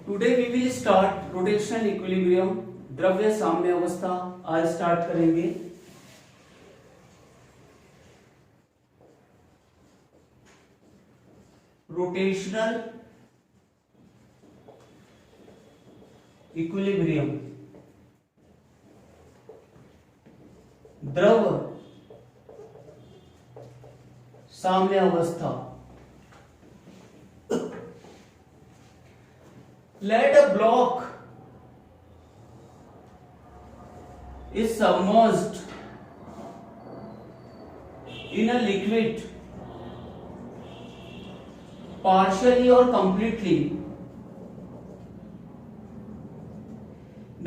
Today we will start rotational equilibrium, द्रव्य साम्य अवस्था। आज स्टार्ट करेंगे। रोटेशनल इक्विलिब्रियम, द्रव साम्य अवस्था। Let a block is submerged in a liquid partially or completely,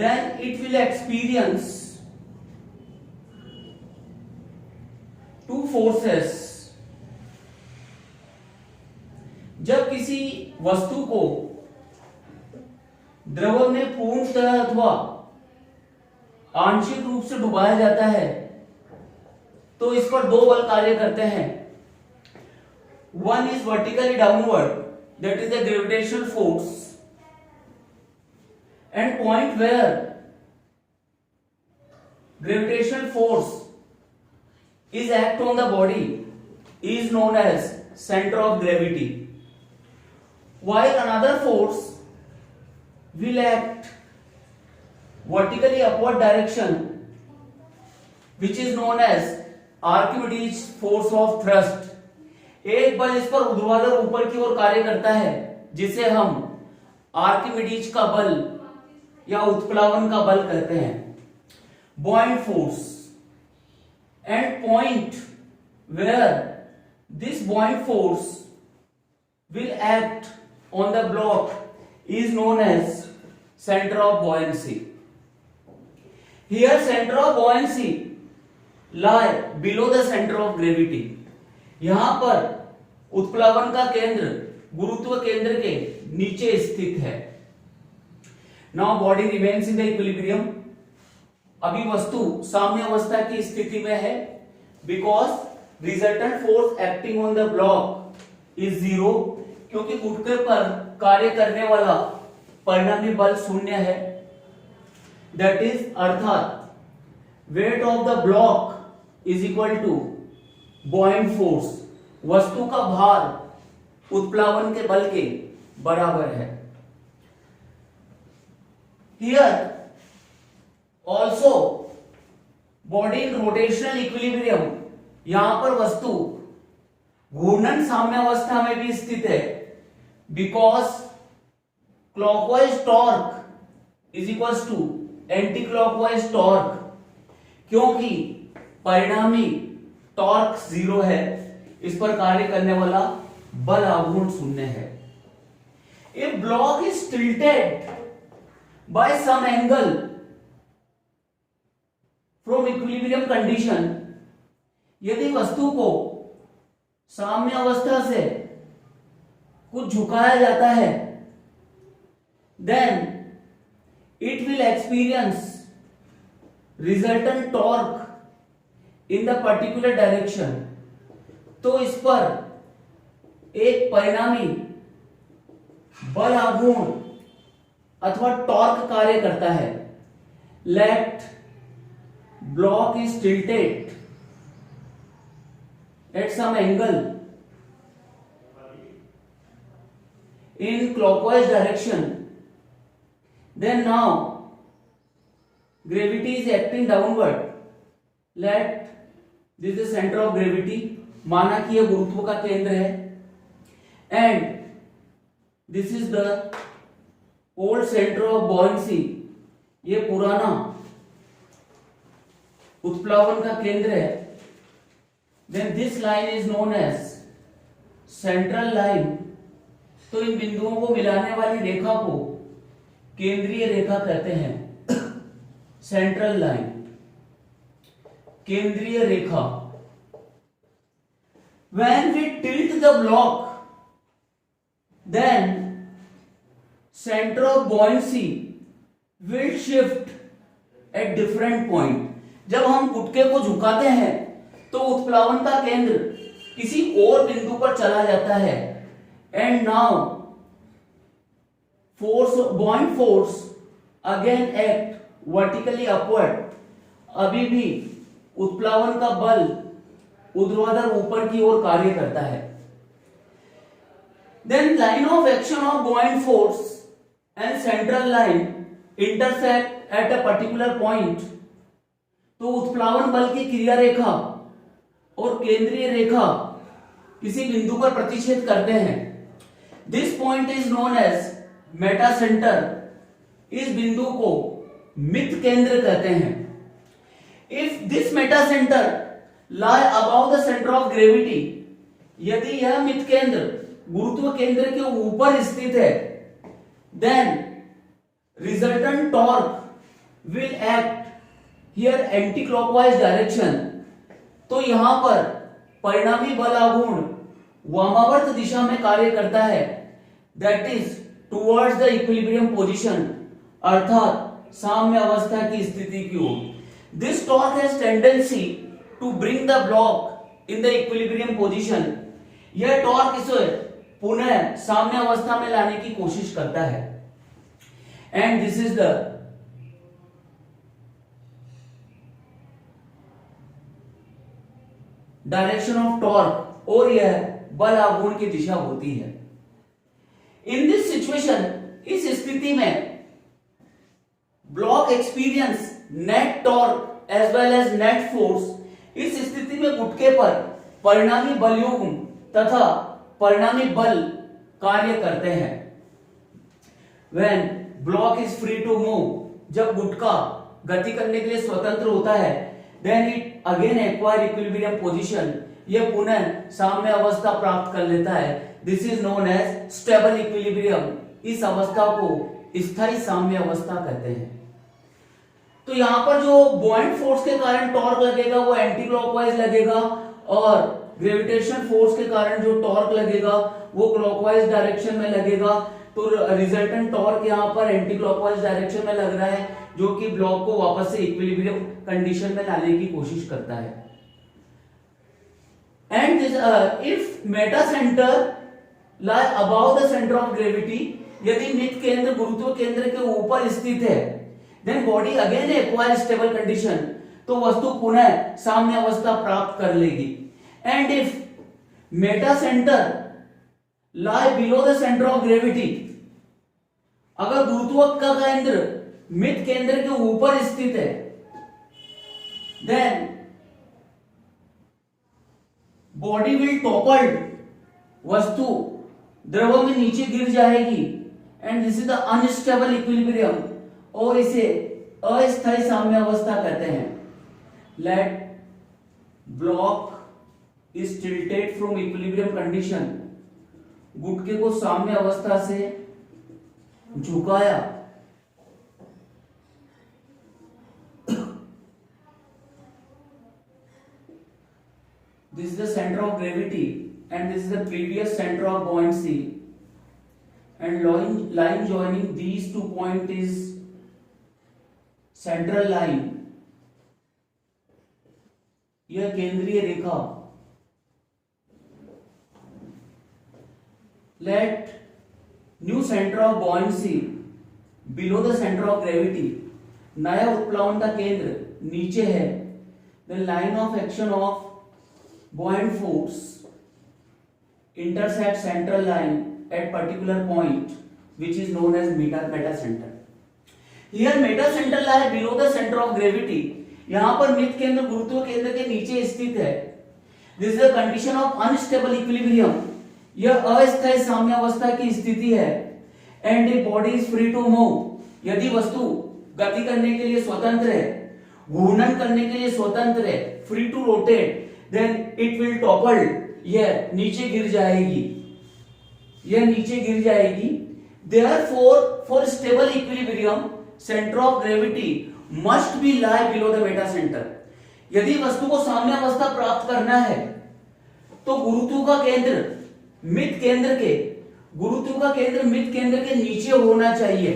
then it will experience two forces. जब किसी वस्तु को द्रव में पूर्णतः अथवा आंशिक रूप से डुबाया जाता है तो इस पर दो बल कार्य करते हैं। One is vertically downward, that is the gravitational force, and point where gravitational force is act on the body is known as centre of gravity, while another force will act vertically upward direction, which is known as Archimedes force of thrust. एक बल इस पर ऊर्ध्वाधर ऊपर की ओर कार्य करता है जिसे हम आर्किमिडीज का बल या उत्प्लावन का बल कहते हैं, buoyant force, and point where this buoyant force will act on the block is known as center of buoyancy. Here center of buoyancy lie below the center of gravity. यहां पर उत्प्लावन का केंद्र गुरुत्व केंद्र के नीचे स्थित है। Now body remains in the equilibrium. अभी वस्तु साम्य अवस्था की स्थिति में है because resultant force acting on the block is zero, क्योंकि गुटके पर कार्य करने वाला परिणामी बल शून्य है। दैट इज अर्थात weight of the block is equal to buoyant force, वस्तु का भार उत्प्लावन के बल के बराबर है। Here also body in rotational equilibrium, यहां पर वस्तु घूर्णन साम्य अवस्था में भी स्थित है because clockwise torque is equals to anti-clockwise torque, क्योंकि परिणामी टॉर्क जीरो है, इस पर कार्य करने वाला बल आघूर्ण शून्य है। If block is tilted by some angle from equilibrium condition, यदि वस्तु को साम्य अवस्था से कुछ झुकाया जाता है, then it will experience resultant torque in the particular direction. तो इस पर एक परिणामी बल आघूर्ण अथवा टॉर्क कार्य करता है। Let block is tilted at some angle in clockwise direction, then now gravity is acting downward. Let this is the center of gravity, माना कि यह गुरुत्व का केंद्र है, and this is the old center of buoyancy, ये पुराना उत्प्लावन का केंद्र है। Then this line is known as central line. तो इन बिंदुओं को मिलाने वाली रेखा को केंद्रीय रेखा कहते हैं, सेंट्रल लाइन, केंद्रीय रेखा। When we tilt the block, then center of buoyancy will shift at different point. जब हम गुटके को झुकाते हैं तो उत्प्लावन का केंद्र किसी और बिंदु पर चला जाता है, and now force, buoyant force again act vertically upward, अभी भी उत्प्लावन का बल ऊर्ध्वाधर ऊपर की ओर कार्य करता है. Then line of action of buoyant force and central line intersect at a particular point. तो उत्प्लावन बल की क्रिया रेखा और केंद्रीय रेखा किसी बिंदु पर प्रतिच्छेद करते हैं. This point is known as meta centre. इस बिंदु को मित केंद्र कहते हैं. If this meta centre lie above the centre of gravity, यदि यह मित केंद्र गुरुत्व केंद्र के ऊपर स्थित है, then resultant torque will act here anti clockwise direction. तो यहां पर परिणामी बल आघूर्ण वामावर्त दिशा में कार्य करता है, that is towards the equilibrium position, अर्थात साम्य अवस्था की स्थिति की ओर. This torque has tendency to bring the block in the equilibrium position. यह टॉर्क इसे पुनः साम्य अवस्था में लाने की कोशिश करता है. And this is the direction of torque, और यह बल आघूर्ण की दिशा होती है. इन दिस सिचुएशन, इस स्थिति में block experience net torque as well as net force. इस स्थिति में गुटके पर परिणामी बलयुग्म तथा परिणामी बल कार्य करते हैं. When block is free to move, जब गुटका गति करने के लिए स्वतंत्र होता है, then it again acquire equilibrium position. यह पुनः साम्य अवस्था प्राप्त कर लेता है. This is known as stable equilibrium. इस अवस्था को स्थायी साम्य अवस्था कहते हैं. तो यहां पर जो बुओयंट फोर्स के कारण टॉर्क लगेगा वो एंटी क्लॉकवाइज लगेगा, और ग्रेविटेशन फोर्स के कारण जो टॉर्क लगेगा वो क्लॉकवाइज डायरेक्शन में लगेगा. तो रिजल्टेंट टॉर्क यहां पर एंटी क्लॉकवाइज डायरेक्शन में लग रहा है, जो कि ब्लॉक को वापस से इक्विलिब्रियम कंडीशन में लाने की कोशिश करता है. And this if meta centre lie above the centre of gravity, यदि मित केंद्र गुरुत्व केंद्र के ऊपर स्थित है, then body again acquire stable condition. तो वस्तु पुनः साम्य अवस्था प्राप्त कर लेगी. And if meta centre lie below the centre of gravity, अगर गुरुत्व का केंद्र मित केंद्र के ऊपर स्थित है, देन बॉडी विल टॉपल्ड, वस्तु द्रव में नीचे गिर जाएगी. And this is the unstable equilibrium, और इसे अस्थायी साम्य अवस्था कहते हैं. Let block is tilted from equilibrium condition, गुटके को साम्य अवस्था से झुकाया. This is the center of gravity and this is the previous center of buoyancy, and line joining these 2 points is central line. यह केंद्रीय रेखा. Let new center of buoyancy below the center of gravity. नया उत्प्लावन का केंद्र नीचे है. The line of action of buoyant force intersect central line at particular point, which is known as meta center. Here meta center lie below the center of gravity. यहां पर मित केंद्र गुरुत्व केंद्र के नीचे स्थित है. This is the condition of unstable equilibrium. यह अस्थायी साम्य अवस्था की स्थिति है. And the body is free to move. यदि वस्तु गति करने के लिए स्वतंत्र है, घूर्णन करने के लिए स्वतंत्र है, free to rotate, then it will topple. यह नीचे गिर जाएगी, यह नीचे गिर जाएगी. Therefore, for stable equilibrium, center of gravity must be lie below the meta center. यदि वस्तु को साम्य अवस्था प्राप्त करना है, तो गुरुत्व का केंद्र मित केंद्र के नीचे होना चाहिए,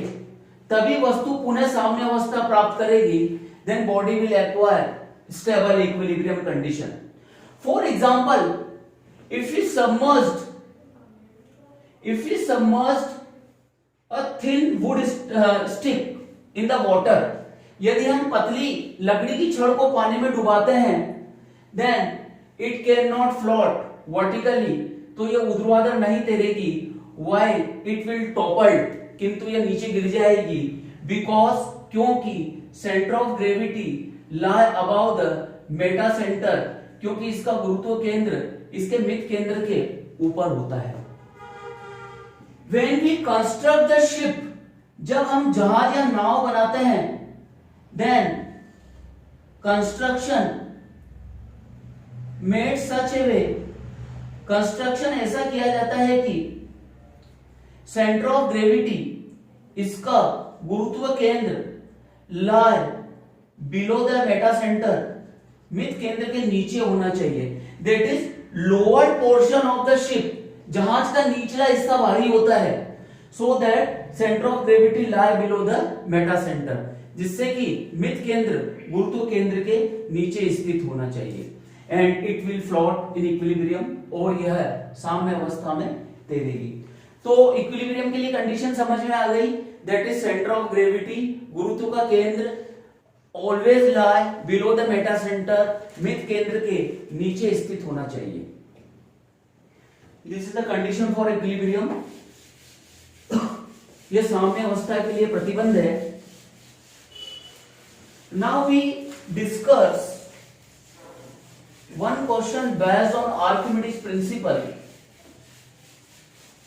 तभी वस्तु पुनः साम्य अवस्था प्राप्त करेगी. Then body will acquire stable equilibrium condition. For example, if we submerged a thin would stick in the water, यदि हम पतली लकड़ी की छड़ को पानी में डुबाते हैं, then it can not float vertically, तो यह ऊर्ध्वाधर नहीं तैरेगी, व्हाइल इट विल टॉपल, किंतु यह नीचे गिर जाएगी, बिकॉज क्योंकि centre of gravity lie above the Meta centre, क्योंकि इसका गुरुत्व केंद्र इसके मिड केंद्र के ऊपर होता है। When we construct the ship, जब हम जहाज या नाव बनाते हैं, then construction made such a way, construction ऐसा किया जाता है कि सेंटर ऑफ ग्रेविटी, इसका गुरुत्व केंद्र, lie below the Meta centre, मिड केंद्र के नीचे होना चाहिए, that is lower portion of the ship, जहाज का निचला हिस्सा भारी होता है, so that centre of gravity lie below the Meta centre, जिससे कि मिड केंद्र गुरुत्व केंद्र के नीचे स्थित होना चाहिए, and it will float in equilibrium, और यह साम्य अवस्था में तैरेगी। तो इक्विलिब्रियम के लिए कंडीशन समझ में आ गई, that is centre of gravity, गुरुत्व का केंद्र always lie below the Meta centre, मिड केंद्र के नीचे स्थित होना चाहिए। This is the condition for equilibrium. यह साम्य अवस्था के लिए प्रतिबंध है। Now we discuss one question based on Archimedes principle.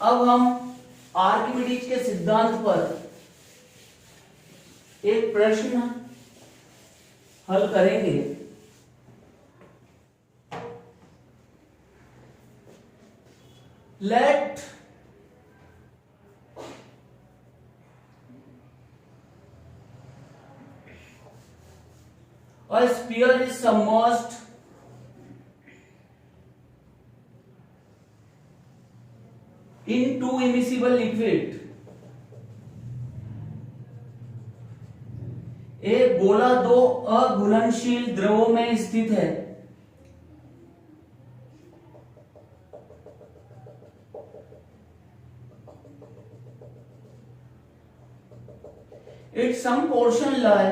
अब हम आर्किमिडीज के सिद्धांत पर एक प्रश्न हल करेंगे। Let a sphere is submerged in two immiscible liquid। एक गोला दो अघुलनशील द्रवों में स्थित है। Its some portion lie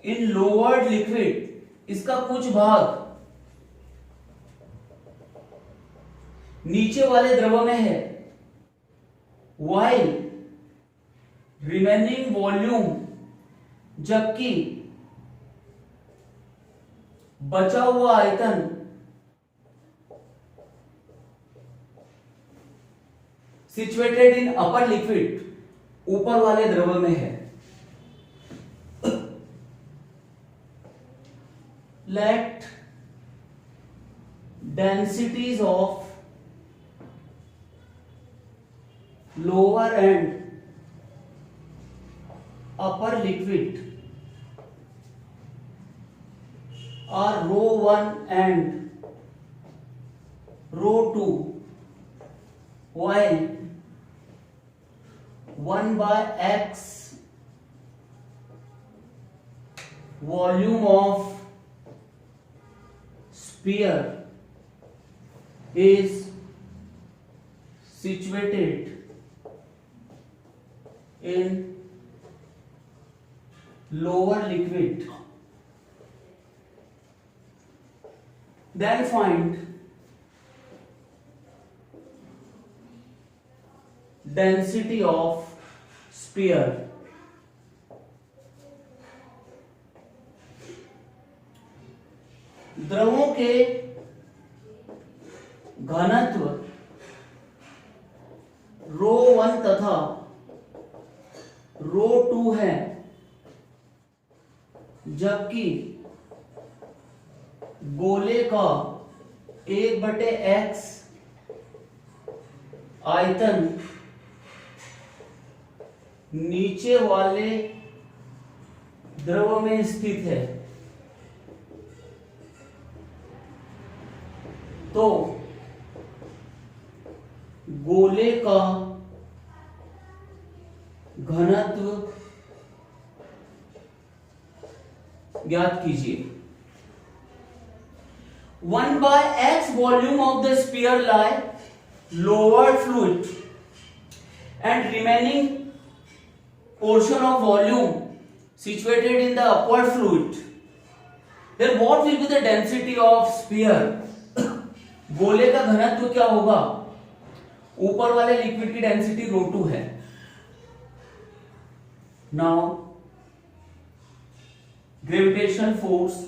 in lowered liquid, इसका कुछ भाग नीचे वाले द्रव में है, while remaining volume, जबकि बचा हुआ आयतन सिचुएटेड इन अपर लिक्विड, ऊपर वाले द्रव में है। Let densities of lower and upper liquid are ρ1 and ρ2, while 1 by x volume of sphere is situated in lower liquid, then find density of sphere। द्रवों के घनत्व ρ1 तथा ρ2 है, जबकि गोले का 1/x आयतन नीचे वाले द्रव में स्थित है। तो गोले का घनत्व ज्ञात कीजिए। 1 by x volume of the sphere lie lower fluid and remaining portion of volume situated in the upward fluid. Then what will be the density of sphere? गोले का घनत्व क्या होगा? ऊपर वाले लिक्विड की डेंसिटी ρ2 है. Now gravitational force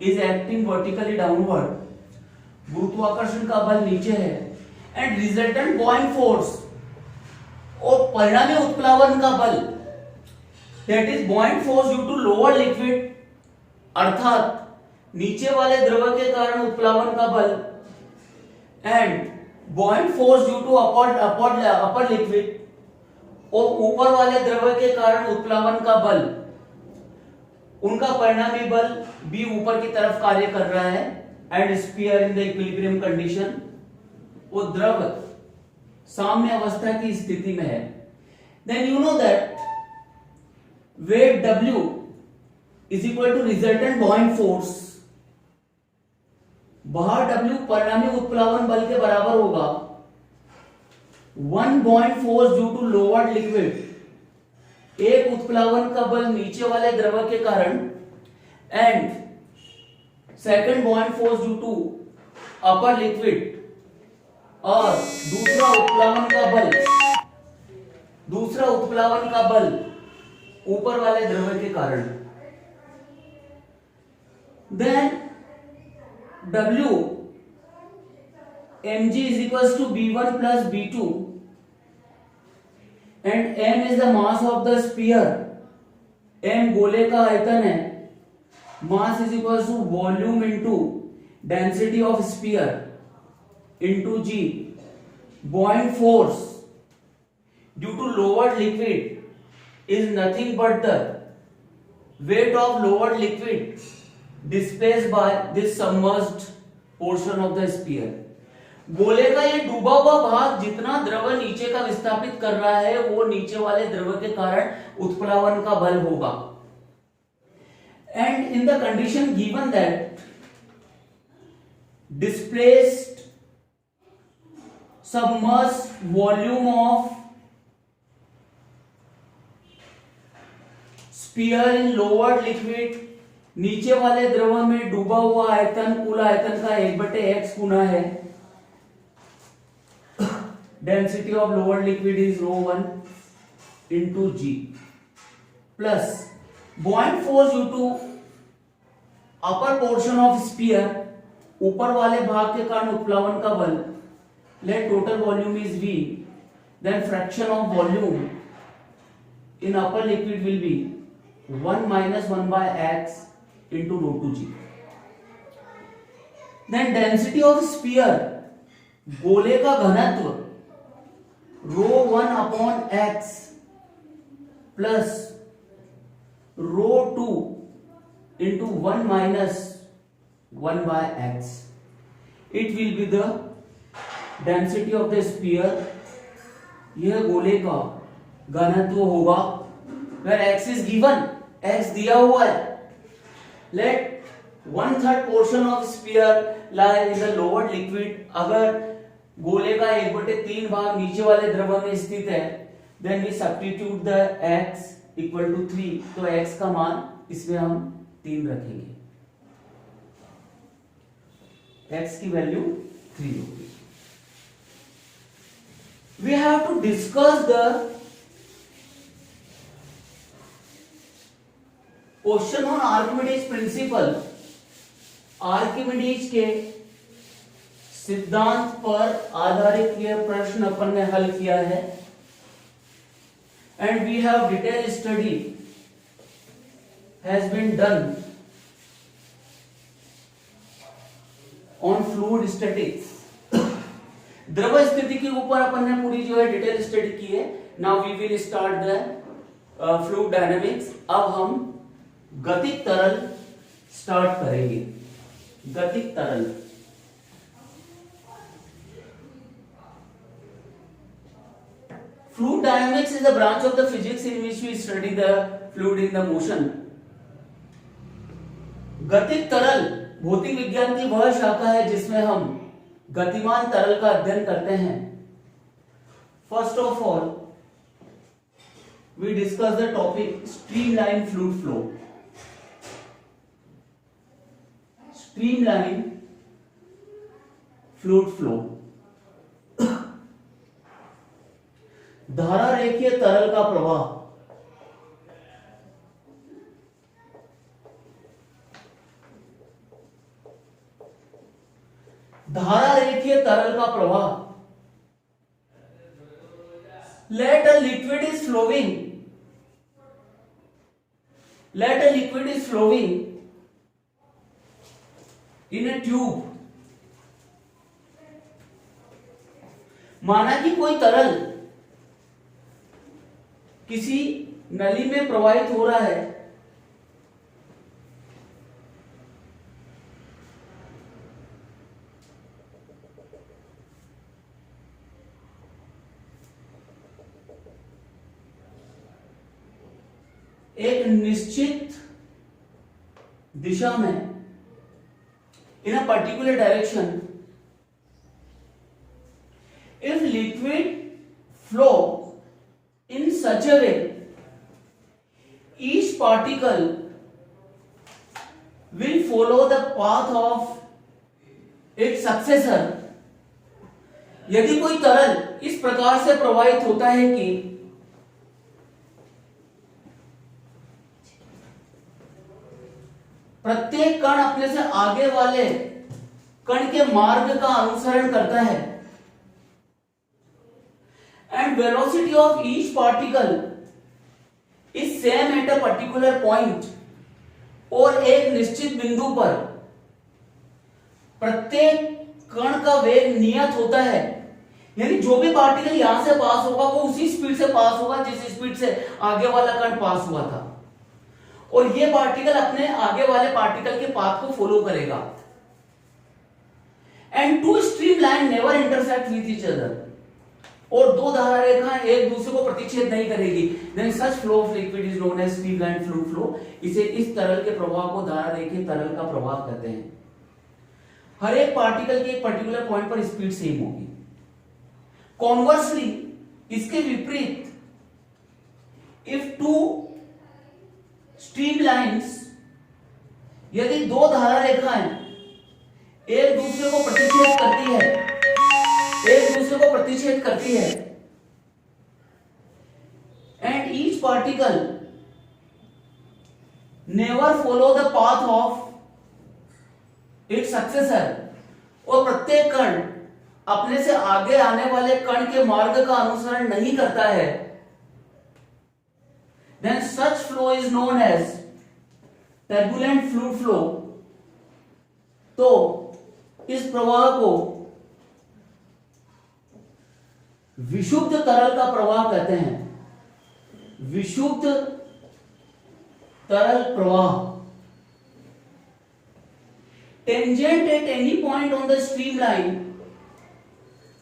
is acting vertically downward. गुरुत्वाकर्षण का बल नीचे है and resultant buoyant force और परिणामी उत्प्लावन का बल that is buoyant force due to lower liquid अर्थात नीचे वाले द्रव के कारण उत्प्लावन का बल and buoyant force due to upper liquid और ऊपर वाले द्रव के कारण उत्प्लावन का बल उनका परिणामी बल B ऊपर की तरफ कार्य कर रहा है and sphere in the equilibrium condition वो द्रव साम्य अवस्था की स्थिति में है. Then you know that weight W is equal to resultant buoyant force. बाहर W परिणामी उत्प्लावन बल के बराबर होगा 1 buoyant force due to lower liquid. एक उत्प्लावन का बल नीचे वाले द्रव के कारण and second buoyant force due to upper liquid और दूसरा उत्प्लावन का बल ऊपर वाले द्रव के कारण. Then W mg is equals to B1 plus B2 and m is the mass of the sphere. m गोले का आयतन है. mass is equals to volume into density of sphere into g. buoyant force due to lowered liquid is nothing but the weight of lowered liquid displaced by this submerged portion of the sphere. गोले का ये डूबा हुआ भाग जितना द्रव नीचे का विस्थापित कर रहा है वो नीचे वाले द्रव के कारण उत्प्लावन का बल होगा. And in the condition given that displaced submerged volume of sphere in lower liquid नीचे वाले द्रव में डूबा हुआ आयतन कुल आयतन का 1/x गुना है. Density of lower liquid is ρ1 into g plus buoyant force due to upper portion of sphere ऊपर वाले भाग के कारण उत्प्लावन का बल. Let total volume is V. Then fraction of volume in upper liquid will be 1 minus 1 by x into ρ2g. Then density of sphere गोले का घनत्व ρ1 upon x plus ρ2 into 1 minus 1 by x. It will be the density of the sphere. यह गोले का घनत्व होगा where x is given. x दिया हुआ है. Let 1/3 portion of sphere lie in the lower liquid. अगर गोले का 1/3 भाग नीचे वाले द्रव में स्थित है then we substitute the x equal to 3. तो x का मान इसमें हम 3 रखेंगे. x की वैल्यू 3 होगी. We have to discuss the question on Archimedes principle. Archimedes के सिद्धांत पर आधारित यह प्रश्न अपन ने हल किया है and we have detail study has been done on fluid statics. द्रव स्थिति के ऊपर अपन ने पूरी जो है डिटेल स्टडी की है. Now we will start the fluid dynamics. अब हम गतिक तरल स्टार्ट करेंगे. गतिक तरल fluid dynamics is a branch of the physics in which we study the fluid in the motion. गतिक तरल भौतिक विज्ञान की वह शाखा है जिसमें हम गतिमान तरल का अध्ययन करते हैं। First of all we discuss the topic streamline fluid flow. Streamline fluid flow, धारा रेखीय तरल का प्रवाह। धारा रेखीय तरल का प्रवाह। Let a liquid is flowing. Let a liquid is flowing in a tube. माना कि कोई तरल किसी नली में प्रवाहित हो रहा है। एक निश्चित दिशा में, in a particular direction, if liquid flow in such a way, each particle will follow the path of its successor। यदि कोई तरल इस प्रकार से प्रवाहित होता है कि प्रत्येक कण अपने से आगे वाले कण के मार्ग का अनुसरण करता है, and velocity of each particle is same at a particular point, और एक निश्चित बिंदु पर प्रत्येक कण का वेग नियत होता है। यानी जो भी पार्टिकल यहां से पास होगा वो उसी स्पीड से पास होगा जिस स्पीड से आगे वाला कण पास हुआ था, और ये पार्टिकल अपने आगे वाले पार्टिकल के पाथ को फॉलो करेगा। And two streamline never intersect with each other, और दो धारा रेखाएं एक दूसरे को प्रतिच्छेद नहीं करेगी। Then such flow of liquid is known as streamline fluid flow. इसे, इस तरल के प्रवाह को धारा रेखीय तरल का प्रवाह कहते हैं। हर एक पार्टिकल के एक पर्टिकुलर पॉइंट पर स्पीड सेम होगी। कॉन्वर्सली, इसके विपरीत, इफ टू स्ट्रीमलाइंस, यदि दो धारा रेखाएं एक दूसरे को प्रतिच्छेद करती है, एक दूसरे को प्रतिच्छेद करती है, and each particle never follow the path of its successor, और प्रत्येक कण अपने से आगे आने वाले कण के मार्ग का अनुसरण नहीं करता है, then such flow is known as turbulent fluid flow। तो इस प्रवाह को विशुद्ध तरल का प्रवाह कहते हैं। विशुद्ध तरल प्रवाह। Tangent at any point on the streamline,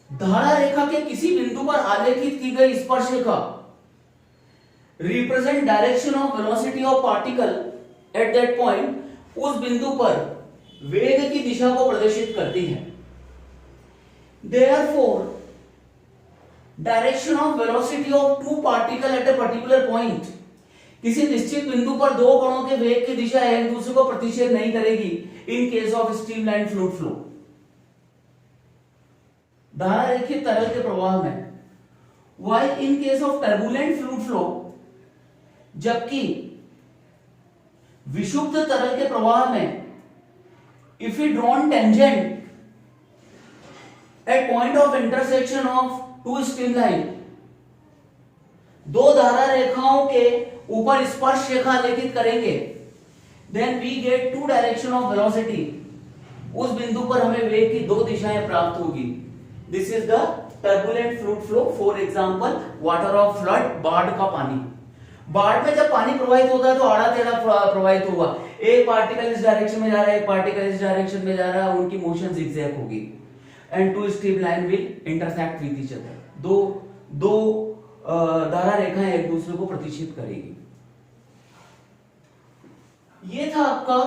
धारा रेखा के किसी बिंदु पर आलेखित की गई स्पर्शरेखा represent direction of velocity of particle at that point. उस बिंदु पर वेग की दिशा को प्रदर्शित करती है। Therefore, direction of velocity of two particle at a particular point, किसी निश्चित बिंदु पर दो कणों के वेग की दिशा एक दूसरे को प्रतिच्छेद नहीं करेगी in case of streamline fluid flow, धारा रेखीय तरल के प्रवाह में। While in case of turbulent fluid flow, जबकि विशुद्ध तरल के प्रवाह में if we drawn tangent at point of intersection of two streamline, दो धारा रेखाओं के ऊपर स्पर्श रेखा लेखित करेंगे, then we get two direction of velocity। उस बिंदु पर हमें वेग की दो दिशाएं प्राप्त होगी। This is the turbulent fluid flow। For example, water of flood, बाढ़ का पानी। बाढ़ में जब पानी प्रवाहित होता है तो आड़ा टेढ़ा प्रवाहित होगा। एक पार्टिकल इस डायरेक्शन में जा रहा है, एक पार्टिकल इस डायरेक्शन में जा रहा है, उनकी मोशन जिगजैग होगी। And two streamline will intersect with each other. दो धारा रेखाएं एक दूसरे को प्रतिच्छेद करेगी। ये था आपका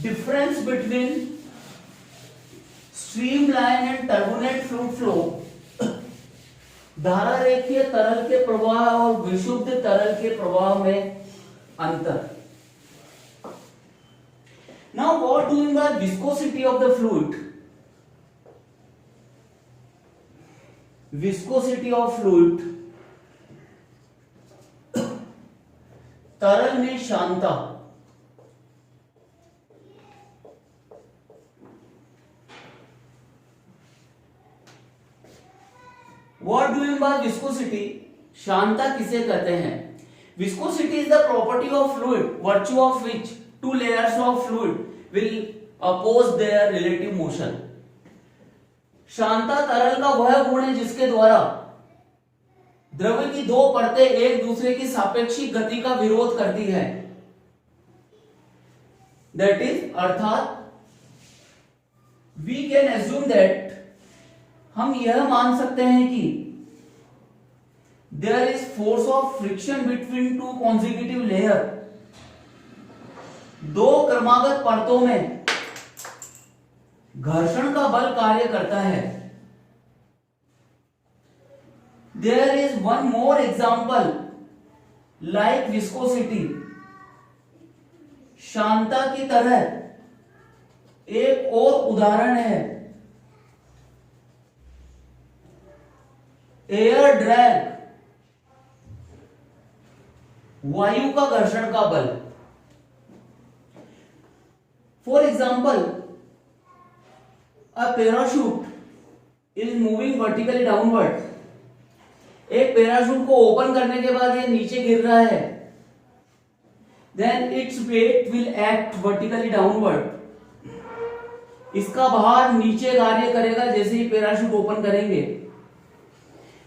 difference between streamline and turbulent fluid flow, धारा रेखीय तरल के प्रवाह और विशुद्ध तरल के प्रवाह में अंतर. Now what do you mean by viscosity of the fluid? Viscosity of fluid, तरल में Shanta. What do you mean by viscosity? Shanta किसे कहते हैं? Viscosity is the property of fluid, virtue of which two layers of fluid will oppose their relative motion. Shanta तरल का वह गुण है जिसके द्वारा द्रव्य की दो परतें एक दूसरे की सापेक्षिक गति का विरोध करती है. That is, अर्थात we can assume that हम यह मान सकते हैं कि there is force of friction between two consecutive layer. दो क्रमागत परतों में घर्षण का बल कार्य करता है. There is one more example like viscosity. Shanta की तरह एक और उदाहरण है एयर ड्रैग, वायु का घर्षण का बल. For example, a parachute is moving vertically downward. एक पैराशूट को ओपन करने के बाद ये नीचे गिर रहा है. Then its weight will act vertically downward. इसका भार नीचे कार्य करेगा जैसे ही पैराशूट ओपन करेंगे.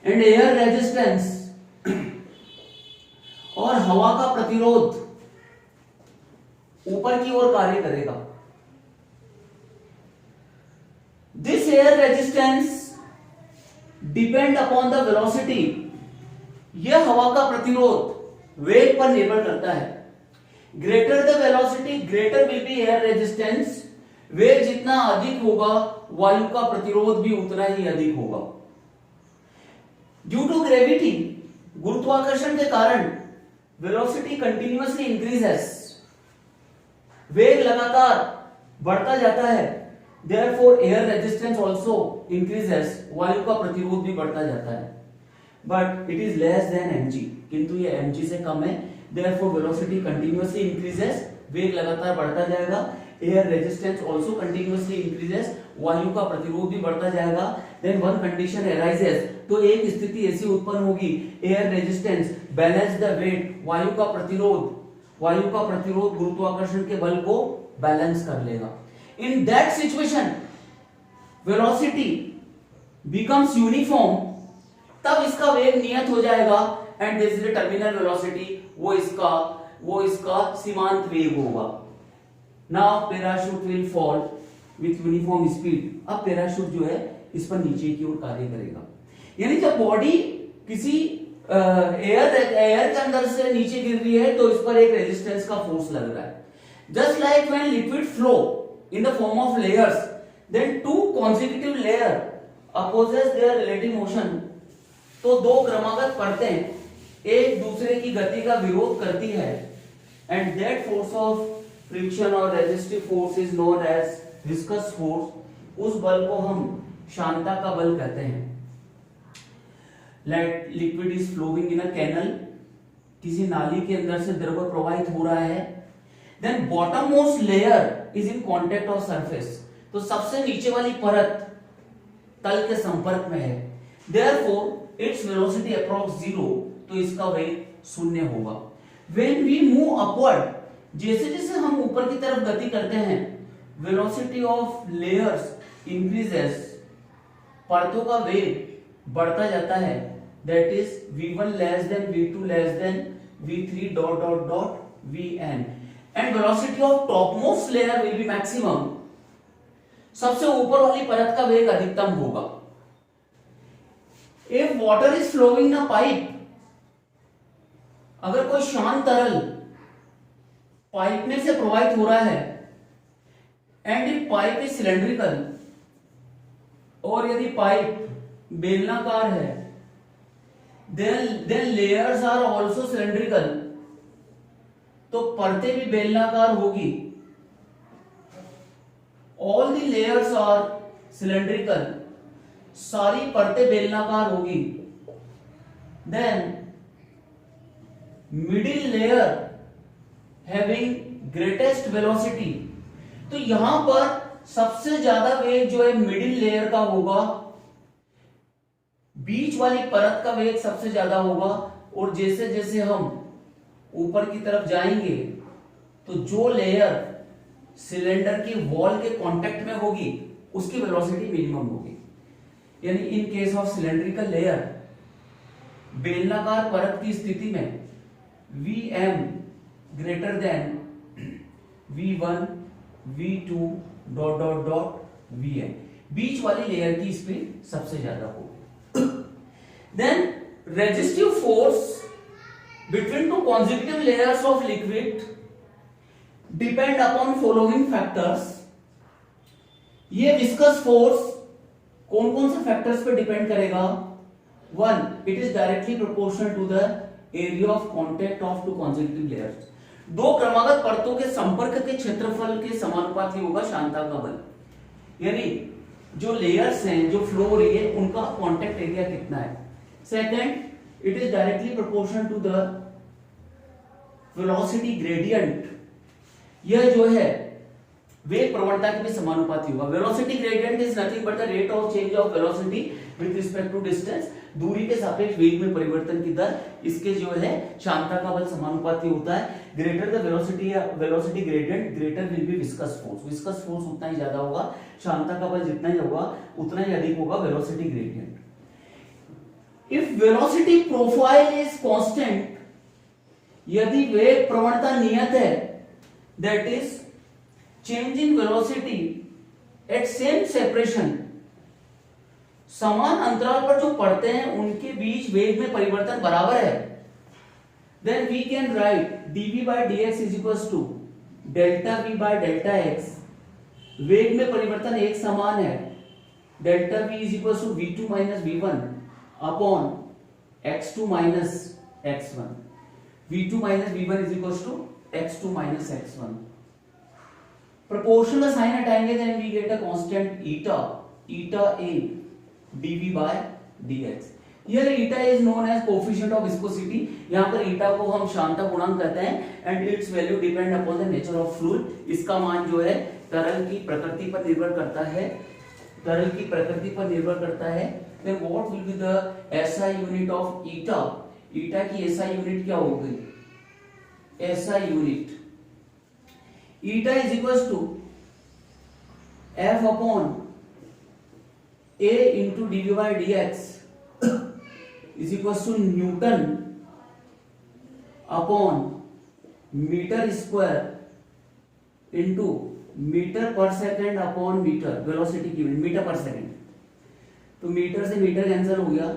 एंड एयर रेजिस्टेंस और हवा का प्रतिरोध ऊपर की ओर कार्य करेगा. This air resistance depend upon the velocity. यह हवा का प्रतिरोध वेग पर निर्भर करता है. Greater the velocity greater will be air resistance. वेग जितना अधिक होगा वायु का प्रतिरोध भी उतना ही अधिक होगा. ड्यू टू ग्रेविटी, गुरुत्वाकर्षण के कारण वेलोसिटी कंटिन्यूअसली इंक्रीजेस. वेग लगातार बढ़ता जाता है. Therefore air resistance also increases. वायु का प्रतिरोध भी बढ़ता जाता है. But it is less than mg. किंतु ये mg से कम है. Therefore velocity continuously increases. वेग लगातार बढ़ता जाएगा. Air resistance also continuously increases. वायु का प्रतिरोध भी बढ़ता जाएगा. Then one condition arises. तो एक स्थिति ऐसी उत्पन्न होगी, air resistance balance the weight. वायु का प्रतिरोध गुरुत्वाकर्षण के बल को बैलेंस कर लेगा. In that situation velocity becomes uniform. तब इसका वेग नियत हो जाएगा. And this is the terminal velocity. वो इसका सीमांत वेग होगा. Now parachute will fall with uniform speed. अब पैराशूट जो है इस पर नीचे की ओर कार्य करेगा. यानी जब बॉडी किसी एयर के अंदर से नीचे गिर रही है तो इस पर एक रेजिस्टेंस का फोर्स लग रहा है. Just like when liquid flow in the form of layers, then two consecutive layer opposes their relative motion. तो दो क्रमागत परतें एक दूसरे की गति का विरोध करती है. And that force of friction और resistive force is known as viscous force. उस बल को हम शांता का बल कहते हैं. Let liquid is flowing in a canal. किसी नाली के अंदर से द्रव प्रवाहित हो रहा है. Then bottom most layer is in contact of surface. तो सबसे नीचे वाली परत तल के संपर्क में है. Therefore its velocity approx 0. तो इसका वेग शून्य होगा. व्हेन वी मूव अपवर्ड, जैसे जैसे हम ऊपर की तरफ गति करते हैं, वेलोसिटी ऑफ लेयर्स इंक्रीजेस. परतों का वेग बढ़ता जाता है. That is v1 less than v2 less than v3 dot dot dot vn. And velocity of topmost layer will be maximum. सबसे ऊपर वाली परत का वेग अधिकतम होगा. If water is flowing in a pipe, अगर कोई शांत तरल पाइप में से प्रवाहित हो रहा है, and if pipe is cylindrical, और यदि पाइप बेलनाकार है, then layers are also cylindrical, तो परतें भी बेलनाकार होगी। All the layers are cylindrical, सारी परतें बेलनाकार होगी। Then middle layer having greatest velocity, तो यहां पर सबसे ज्यादा वेग जो है मिडिल लेयर का होगा, बीच वाली परत का वेग सबसे ज्यादा होगा। और जैसे जैसे हम ऊपर की तरफ जाएंगे तो जो लेयर सिलेंडर की वॉल के कांटेक्ट में होगी उसकी वेलोसिटी मिनिमम होगी। यानी in case of cylindrical layer, बेलनाकार परत की स्थिति में Vm greater than V1 V2 dot dot dot Vn, बीच वाली लेयर की स्पीड सबसे ज्यादा होगी। Then resistive force between two consecutive layers of liquid depend upon following factors। ये विस्कस फोर्स कौन कौन से फैक्टर्स पे डिपेंड करेगा? 1, it is directly proportional to the area of contact of two consecutive layers। दो क्रमागत परतों के संपर्क के क्षेत्रफल के समानुपाती होगा शांता का बल। यानी जो लेयर्स हैं, जो फ्लो हो रही है, उनका कांटेक्ट एरिया कितना है। Second, it is directly proportional to the velocity gradient. यह जो है वेग प्रवणता के भी समानुपाती होगा। Velocity gradient is nothing but the rate of change of velocity with respect to distance. दूरी के सापेक्ष वेग में परिवर्तन की दर, इसके जो है शांता का बल समानुपाती होता है। ग्रेटर द वेलोसिटी या velocity gradient, greater will be viscous force. Viscous force उतना ही ज्यादा होगा, शांता का बल जितना ही होगा उतना ही अधिक होगा velocity gradient. If velocity profile is constant, यदि वेग प्रवणता नियत है, that is change in velocity at same separation, समान अंतराल पर जो पड़ते हैं उनके बीच वेग में परिवर्तन बराबर है, then we can write dv by dx is equals to delta v by delta x। वेग में परिवर्तन एक समान है, delta v is equals to v2 minus v1 upon x2 minus x1। v2 माइनस v1 is equal to x2 minus x1। Proportional sign हटाएंगे then we get a constant eta a dv by dx। Here eta is known as coefficient of viscosity। यहाँ पर eta को हम शांता गुणांक कहते हैं and it's value depend upon the nature of fluid. इसका मान जो है तरल की प्रकृति पर निर्भर करता है, तरल की प्रकृति पर निर्भर करता है। Then what will be the SI unit of eta? eta की SI यूनिट क्या होगी? SI unit eta is equals to F upon A into dv by dx is equals to Newton upon meter square into metre पर second upon metre. Velocity की metre पर second, तो metre से metre cancel हो गया,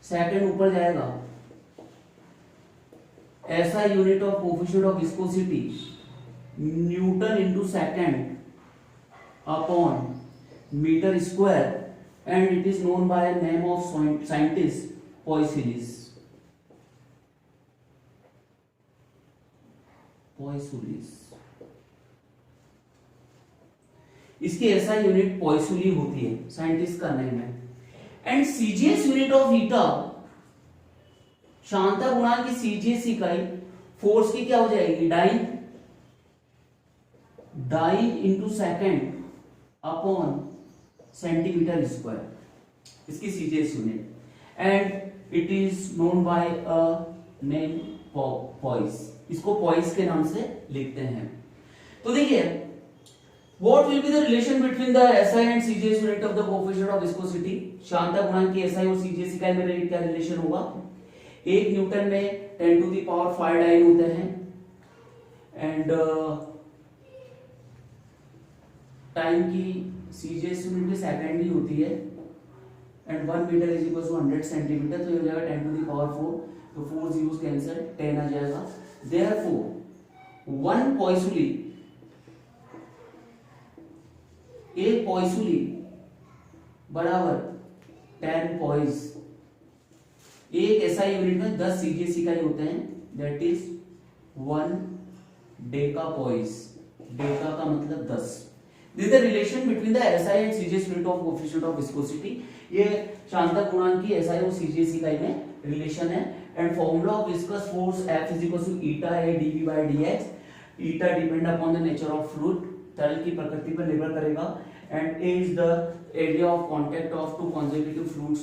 second ऊपर जाएगा। ऐसा unit of coefficient of viscosity newton into second upon metre square and it is known by name of scientist Poiseuille. इसकी ऐसा यूनिट पॉइसुली होती है, साइंटिस्ट का नेम है। And CGS unit of eta, शांता गुणांक की सीजीएस इकाई फोर्स की क्या हो जाएगी? Dyne into second upon centimetre square, इसकी CGS unit. And it is known by a name poise, इसको पॉइस के नाम से लिखते हैं। तो देखिए What will be the relation between the SI and CGS unit of the coefficient of viscosity? Shanta गुणांक की SI और CGS इकाई में क्या रिलेशन होगा? एक न्यूटन में 10 to the power 5 डाइन होते हैं एंड टाइम की CGS यूनिट भी सेकंड ही होती है and 1 metre is equal to 100 centimetre, तो ये हो जाएगा 10 to the power 4, तो 4 जीरोस कैंसिल, 10 आ जाएगा। Therefore 1 Poiseuille एक पॉइसुली बराबर 10 पॉइस। एक एसआई यूनिट में 10 सीजीएस इकाई होते हैं, that is 1 Deka poised. Deka का मतलब 10। This is the relation between the SI and CGS unit of coefficient of viscosity. ये शांतक गुणांक की एसआई और सीजीएस इकाई में रिलेशन है। And formula of viscous force F is equal to eta a dv by dx. Eta depend upon the nature of fluid, तरल की प्रकृति पर निर्भर करेगा। And a is the area of contact of two consecutive fluids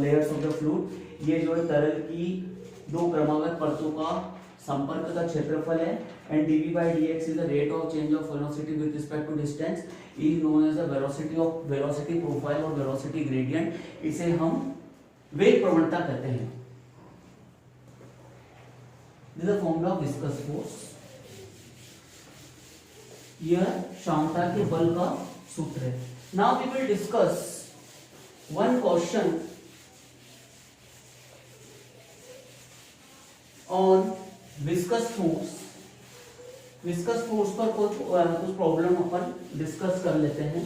layers of the fluid. ये जो है तरल की दो क्रमागत परतों का संपर्क का क्षेत्रफल है। And dv by dx is the rate of change of velocity with respect to distance, is known as the velocity profile और velocity gradient। इसे हम वेग प्रवणता कहते हैं। This is the formula of viscous force। यह शांता के बल का सूत्र है। Now we will discuss one question on viscous force. Viscous force पर कुछ प्रॉब्लम अपन डिस्कस कर लेते हैं।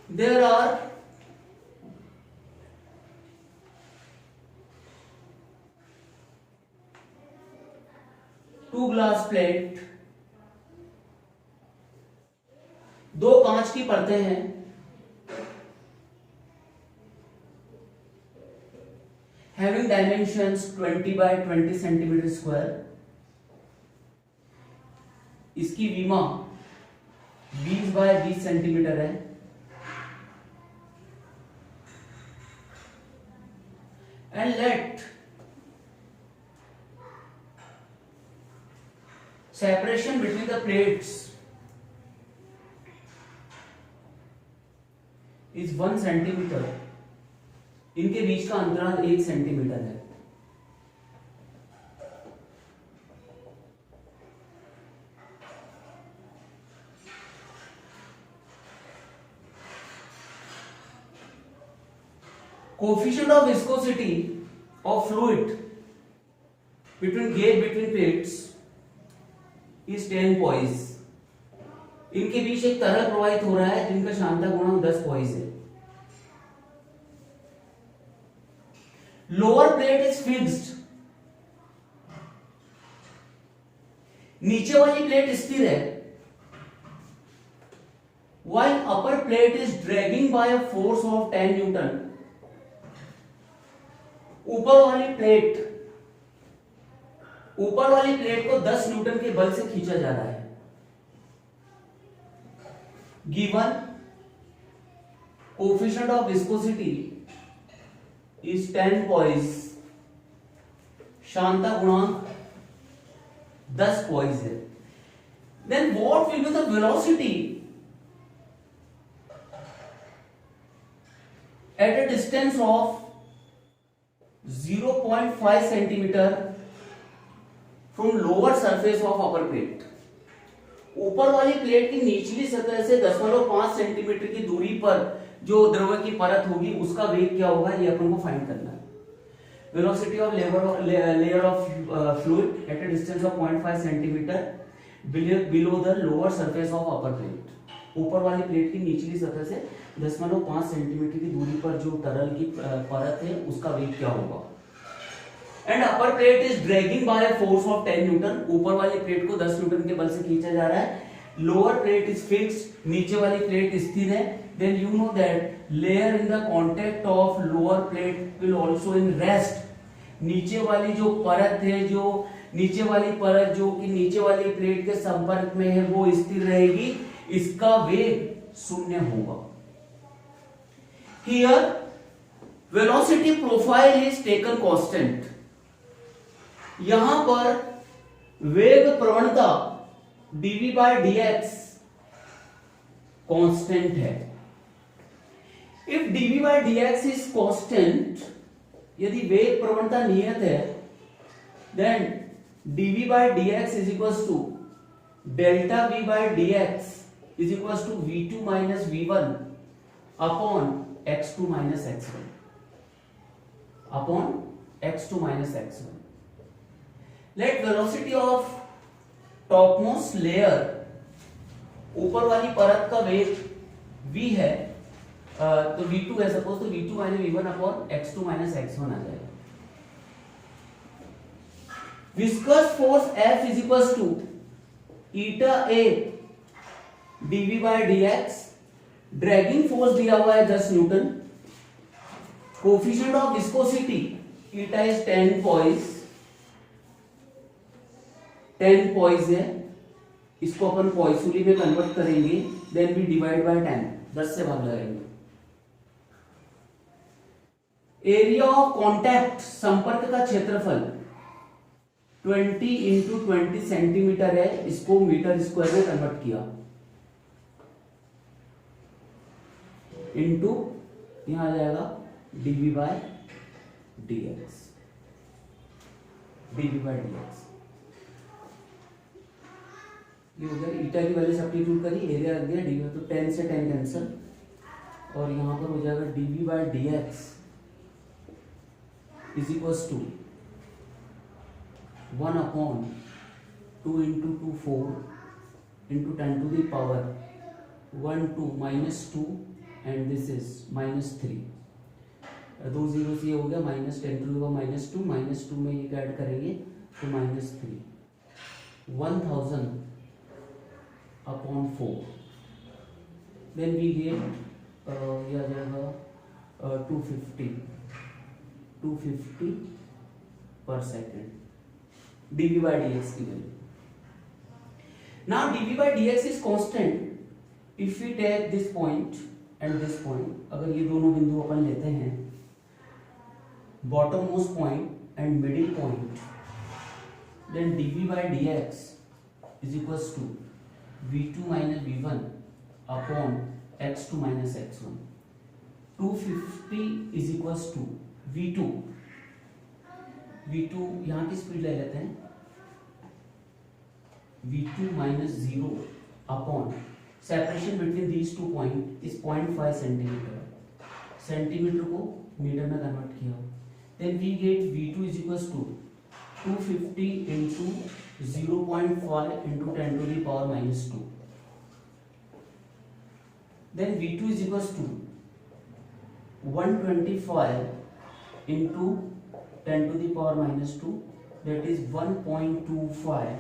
There are two glass plate, दो कांच की परतें हैं। Having dimensions 20 by 20 centimetre square. इसकी विमा 20 बाय 20 सेंटीमीटर है। And let separation between the plates is 1 centimetre. इनके बीच का अंतराल 1 सेंटीमीटर है। Coefficient of viscosity of fluid between gap between plates is 10 poise. इनके बीच एक तरल प्रवाहित हो रहा है जिनका शांता गुणांक 10 पॉइस है। Lower plate is fixed. नीचे वाली प्लेट स्थिर है। while upper plate is dragging by a force of 10 newton. ऊपर वाली प्लेट को 10 न्यूटन के बल से खींचा जा रहा है। Given coefficient of viscosity is 10 poise. शांता गुणांक 10 पॉइस है। Then what will be the velocity at a distance of 0.5 centimetre from lower surface of upper plate. ऊपर वाली प्लेट की निचली सतह से 0.5 सेंटीमीटर की दूरी पर जो द्रव की परत होगी उसका वेग क्या होगा, ये अपन को फाइंड करना है। Velocity of layer of fluid eight a distance of 0.5 centimetre below the lower surface of upper plate. ऊपर वाली प्लेट की निचली सतह से 0.5 सेंटीमीटर की दूरी पर जो तरल की परत है उसका वेग क्या होगा। And upper plate is dragging by a force of 10 newton. ऊपर वाली प्लेट को 10 न्यूटन के बल से खींचा जा रहा है। लोअर प्लेट इज फिक्स्ड, नीचे वाली प्लेट स्थिर है। Then you know that layer in the contact of lower plate will also in rest. नीचे वाली जो परत है, जो नीचे वाली परत जो कि नीचे वाली प्लेट के संपर्क में है वो स्थिर रहेगी। इसका वेग 0 होगा। Here velocity profile is taken constant। यहां पर वेग प्रवणता dv by dx कांस्टेंट है। If dv by dx is constant, यदि वेग प्रवणता नियत है, then dv by dx is equals to delta v by dx is equals to v2 minus v1 upon x2 minus x1 upon x2 minus x1. Let velocity of topmost layer, ऊपर वाली परत का वेग v है, तो v2 है suppose, तो v2 माइनस v1 upon x2 minus x1 आ जाएगा. Viscous force F is equal to eta a dv by dx. Dragging force दिया हुआ है 10 newton. Coefficient of viscosity eta is 10 poise. 10 poise है, इसको अपन पॉइसुली में कन्वर्ट करेंगे, देन वी डिवाइड बाय 10, 10 से भाग लगाएंगे. एरिया ऑफ कॉन्टैक्ट, संपर्क का क्षेत्रफल 20 इंटू 20 सेंटीमीटर है, इसको मीटर स्क्वायर में कन्वर्ट किया, इंटू यहां आ जाएगा dv by dx. dv by dx ये हो गया. ईटा की वैल्यू सब्स्टिट्यूट करी, एरिया रख दिया, dv तो 10 से 10 कैंसिल, और यहां पर हो जाएगा dv by dx is equal to 1 upon 2 into 2 4 into 10 to the power 1 2 minus 2 and this is minus 3. 2 zero से हो गया minus 10 to the power minus 2, minus 2 में ये ऐड करेंगे तो minus 3. 1000 upon 4, then we get ये आ जाएगा 250 per second. dv by dx की value. Now dv by dx is constant if we take this point and this point. अगर ये दोनों बिंदु अपन लेते हैं, bottom most point and middle point, then dv by dx is equals to v2 minus v1 upon x2 minus x1. 250 is equals to v2 यहां की speed ले लेते हैं, v2 minus 0 upon separation between these two point is 0.5 centimetre. Centimetre को metre में convert किया, then we get v2 is equal to 250 into 0.5 into 10 to the power minus 2. Then v2 is equal to 125 into 10 to the power minus 2, that is 1.25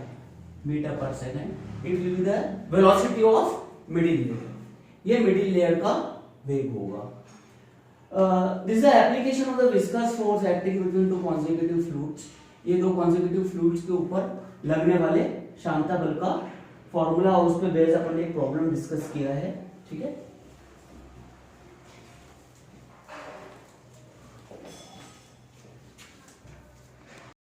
meter per second. It will be the velocity of middle layer. ये middle layer का वेग होगा. This is the application of the viscous force acting between two consecutive fluids. ये दो consecutive fluids के ऊपर लगने वाले शांता बल का फॉर्मूला, उस पे बेस अपन ने एक प्रॉब्लम डिस्कस किया है. ठीक है.